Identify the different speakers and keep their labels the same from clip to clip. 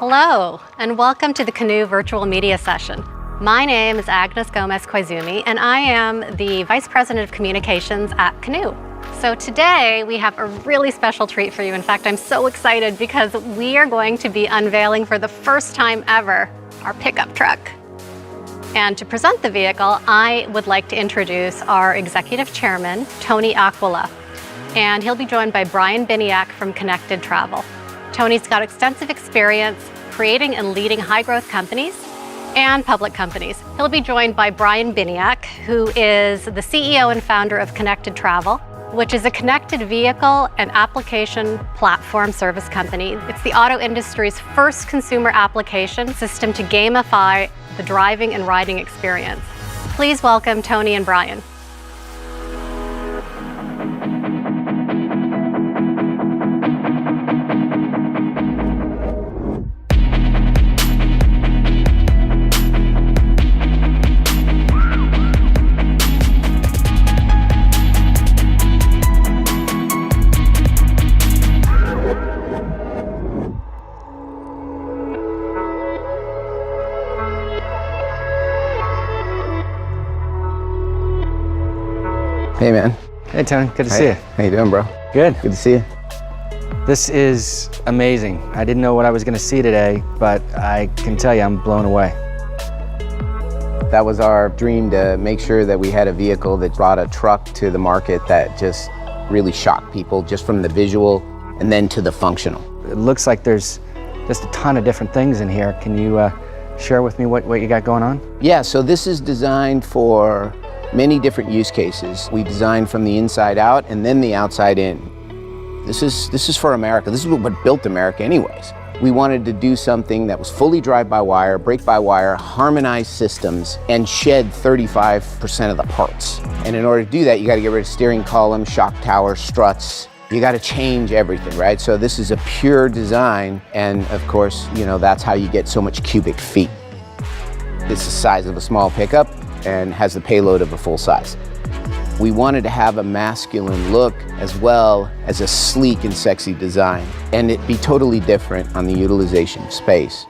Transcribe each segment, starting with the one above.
Speaker 1: Hello, and welcome to the Canoo virtual media session. My name is Agnes Gomez-Koizumi, and I am the Vice President of Communications at Canoo. So today we have a really special treat for you. In fact, I'm so excited because we are going to be unveiling for the first time ever our pickup truck. And to present the vehicle, I would like to introduce our Executive Chairman, Tony Aquila. And he'll be joined by Brian Biniak from Connected Travel. Tony's got extensive experience creating and leading high-growth companies and public companies. He'll be joined by Brian Biniak, who is the CEO and founder of Connected Travel, which is a connected vehicle and application platform service company. It's the auto industry's first consumer application system to gamify the driving and riding experience. Please welcome Tony and Brian.
Speaker 2: Hey man.
Speaker 3: Hey Tony, good to see you.
Speaker 2: How you doing, bro?
Speaker 3: Good.
Speaker 2: Good to see you.
Speaker 3: This is amazing. I didn't know what I was going to see today, but I can tell you I'm blown away.
Speaker 2: That was our dream, to make sure that we had a vehicle that brought a truck to the market that just really shocked people, just from the visual and then to the functional.
Speaker 3: It looks like there's just a ton of different things in here. Can you share with me what you got going on?
Speaker 2: Yeah, so this is designed for many different use cases. We designed from the inside out and then the outside in. This is for America. This is what built America anyways. We wanted to do something that was fully drive-by-wire, brake-by-wire, harmonized systems, and shed 35% of the parts. And in order to do that, you got to get rid of steering column, shock tower, struts. You got to change everything, right? So this is a pure design, and of course, you know, that's how you get so much cubic feet. It's the size of a small pickup and has the payload of a full size. We wanted to have a masculine look as well as a sleek and sexy design, and it be totally different on the utilization of space.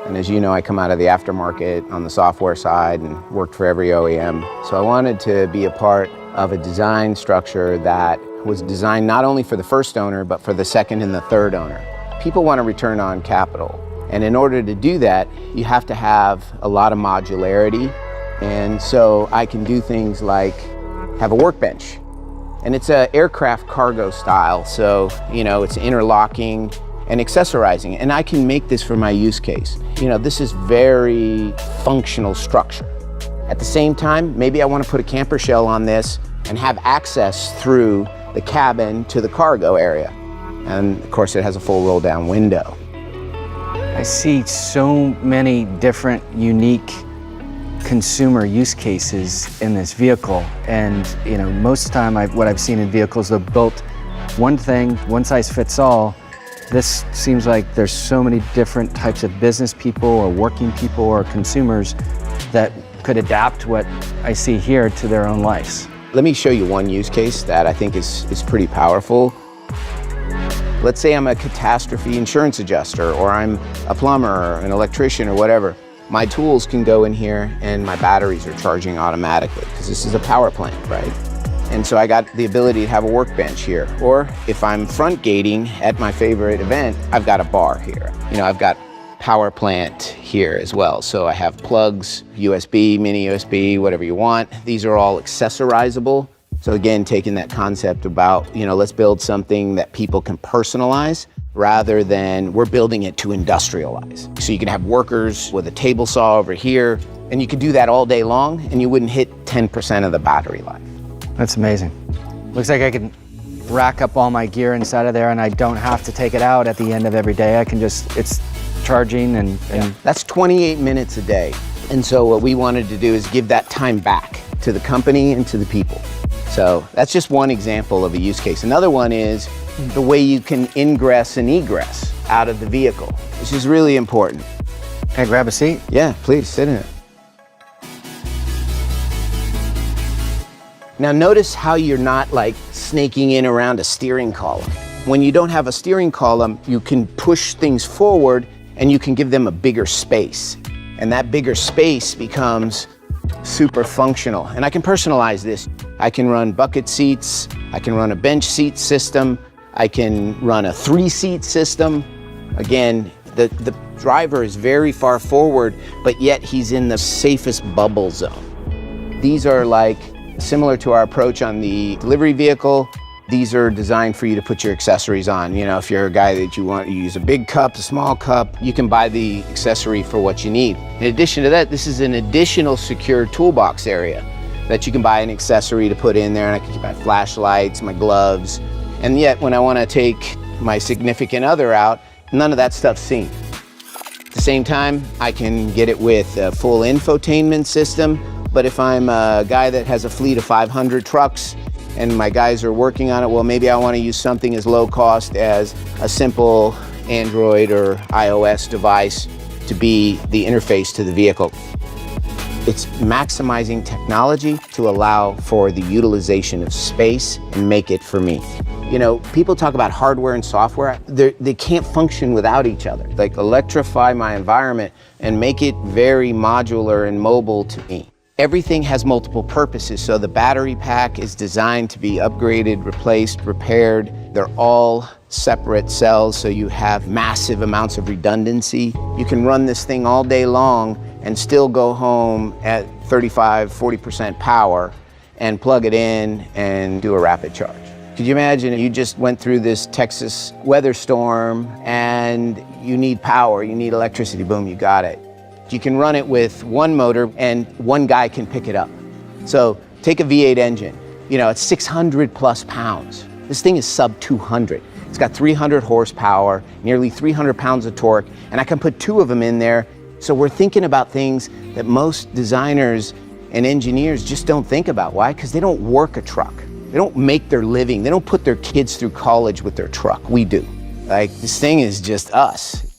Speaker 2: And as you know, I come out of the aftermarket on the software side and worked for every OEM. So I wanted to be a part of a design structure that was designed not only for the first owner, but for the second and the third owner. People want a return on capital. And in order to do that, you have to have a lot of modularity. And so I can do things like have a workbench. And it's an aircraft cargo style. So, you know, it's interlocking and accessorizing. And I can make this for my use case. You know, this is very functional structure. At the same time, maybe I want to put a camper shell on this and have access through the cabin to the cargo area. And of course, it has a full roll down window.
Speaker 3: I see so many different unique consumer use cases in this vehicle, and you know, most of the time what I've seen in vehicles, they're built one thing, one size fits all. This seems like there's so many different types of business people or working people or consumers that could adapt what I see here to their own lives.
Speaker 2: Let me show you one use case that I think is pretty powerful. Let's say I'm a catastrophe insurance adjuster, or I'm a plumber or an electrician or whatever. My tools can go in here and my batteries are charging automatically because this is a power plant, right? And so I got the ability to have a workbench here. Or if I'm front gating at my favorite event, I've got a bar here. You know, I've got power plant here as well. So I have plugs, USB, mini USB, whatever you want. These are all accessorizable. So again, taking that concept about, you know, let's build something that people can personalize rather than we're building it to industrialize. So you can have workers with a table saw over here, and you could do that all day long and you wouldn't hit 10% of the battery life.
Speaker 3: That's amazing. Looks like I can rack up all my gear inside of there and I don't have to take it out at the end of every day. I can just, it's charging and
Speaker 2: That's 28 minutes a day. And so what we wanted to do is give that time back to the company and to the people. So that's just one example of a use case. Another one is the way you can ingress and egress out of the vehicle, which is really important.
Speaker 3: Can I grab a seat?
Speaker 2: Yeah, please sit in it. Now notice how you're not like snaking in around a steering column. When you don't have a steering column, you can push things forward and you can give them a bigger space. And that bigger space becomes super functional. And I can personalize this. I can run bucket seats, I can run a bench seat system, I can run a 3-seat system. Again, the driver is very far forward, but yet he's in the safest bubble zone. These are like similar to our approach on the delivery vehicle. These are designed for you to put your accessories on. You know, if you're a guy that you use a big cup, a small cup, you can buy the accessory for what you need. In addition to that, this is an additional secure toolbox area that you can buy an accessory to put in there, and I can keep my flashlights, my gloves. And yet, when I want to take my significant other out, none of that stuff's seen. At the same time, I can get it with a full infotainment system, but if I'm a guy that has a fleet of 500 trucks and my guys are working on it, well, maybe I want to use something as low cost as a simple Android or iOS device to be the interface to the vehicle. It's maximizing technology to allow for the utilization of space and make it for me. You know, people talk about hardware and software. They can't function without each other. Like, electrify my environment and make it very modular and mobile to me. Everything has multiple purposes, so the battery pack is designed to be upgraded, replaced, repaired. They're all separate cells, so you have massive amounts of redundancy. You can run this thing all day long and still go home at 35–40% power and plug it in and do a rapid charge. Could you imagine you just went through this Texas weather storm and you need power, you need electricity, boom, you got it. You can run it with one motor and one guy can pick it up. So take a V8 engine, you know, it's 600+ pounds. This thing is sub 200. It's got 300 horsepower, nearly 300 pounds of torque, and I can put 2 of them in there. So we're thinking about things that most designers and engineers just don't think about. Why? Because they don't work a truck. They don't make their living. They don't put their kids through college with their truck. We do. Like, this thing is just us.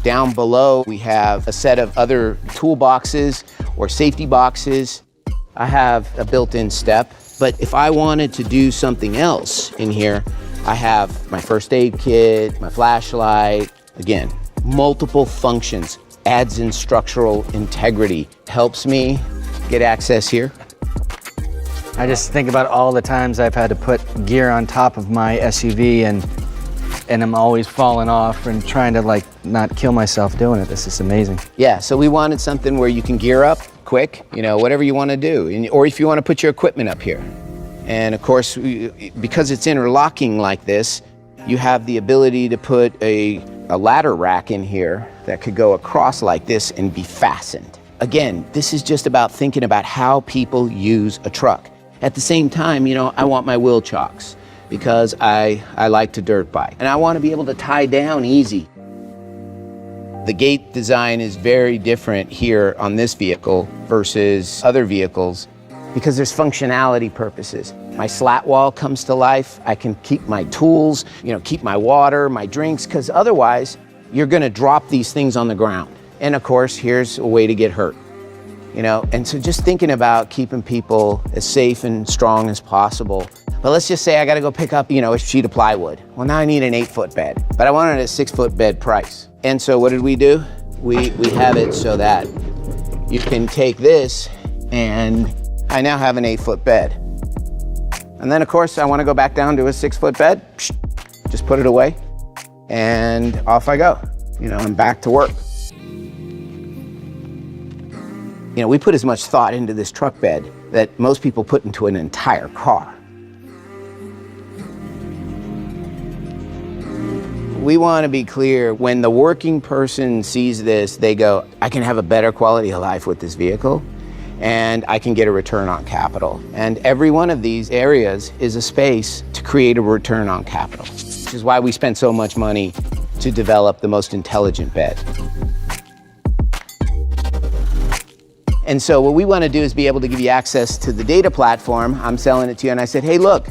Speaker 2: Down below, we have a set of other toolboxes or safety boxes. I have a built-in step, but if I wanted to do something else in here, I have my first aid kit, my flashlight. Again, multiple functions, adds in structural integrity, helps me get access here.
Speaker 3: I just think about all the times I've had to put gear on top of my SUV and I'm always falling off and trying to, like, not kill myself doing it. This is amazing.
Speaker 2: Yeah, so we wanted something where you can gear up quick, you know, whatever you want to do, or if you want to put your equipment up here. And of course, because it's interlocking like this, you have the ability to put a ladder rack in here that could go across like this and be fastened. Again, this is just about thinking about how people use a truck. At the same time, you know, I want my wheel chocks because I like to dirt bike, and I want to be able to tie down easy. The gate design is very different here on this vehicle versus other vehicles because there's functionality purposes. My slat wall comes to life. I can keep my tools, you know, keep my water, my drinks, because otherwise you're going to drop these things on the ground. And of course, here's a way to get hurt. You know, and so just thinking about keeping people as safe and strong as possible. But let's just say I got to go pick up, you know, a sheet of plywood. Well, now I need an 8-foot bed, but I wanted a 6-foot bed price. And so what did we do? We have it so that you can take this, and I now have an 8-foot bed. And then of course I want to go back down to a 6-foot bed. Just put it away, and off I go. You know, I'm back to work. You know, we put as much thought into this truck bed that most people put into an entire car. We want to be clear, when the working person sees this, they go, I can have a better quality of life with this vehicle, and I can get a return on capital. And every one of these areas is a space to create a return on capital, which is why we spend so much money to develop the most intelligent bed. And so what we want to do is be able to give you access to the data platform. I'm selling it to you, and I said, hey, look,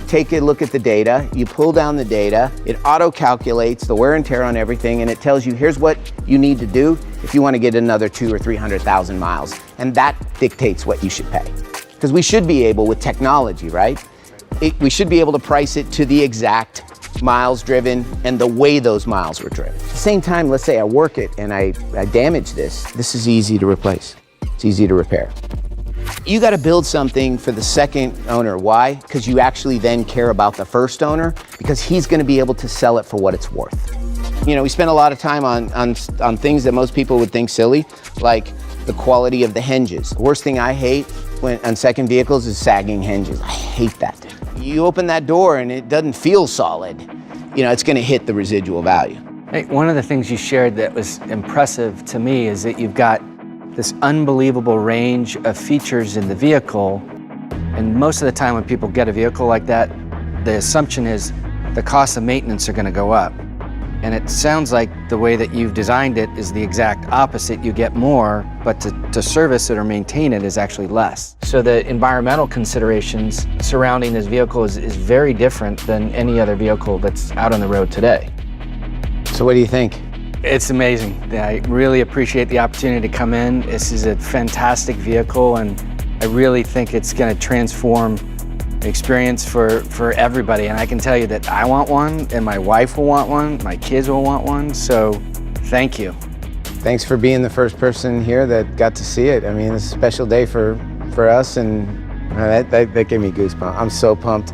Speaker 2: take a look at the data. You pull down the data, it auto-calculates the wear and tear on everything, and it tells you here's what you need to do if you want to get another 200,000 or 300,000 miles. And that dictates what you should pay. Because we should be able, with technology, right? We should be able to price it to the exact miles driven and the way those miles were driven. At the same time, let's say I work it and I damage this is easy to replace. It's easy to repair. You got to build something for the second owner. Why? Because you actually then care about the first owner, because he's going to be able to sell it for what it's worth. You know, we spend a lot of time on things that most people would think silly, like the quality of the hinges. The worst thing I hate on second vehicles is sagging hinges. I hate that. You open that door and it doesn't feel solid, you know, it's going to hit the residual value.
Speaker 3: Hey, one of the things you shared that was impressive to me is that you've got this unbelievable range of features in the vehicle. And most of the time when people get a vehicle like that, the assumption is the cost of maintenance are going to go up. And it sounds like the way that you've designed it is the exact opposite. You get more, but to service it or maintain it is actually less. So the environmental considerations surrounding this vehicle is very different than any other vehicle that's out on the road today.
Speaker 2: So what do you think?
Speaker 3: It's amazing. I really appreciate the opportunity to come in. This is a fantastic vehicle, and I really think it's going to transform the experience for everybody. And I can tell you that I want one, and my wife will want one, my kids will want one, so thank you.
Speaker 2: Thanks for being the first person here that got to see it. I mean, it's a special day for us, and that gave me goosebumps. I'm so pumped.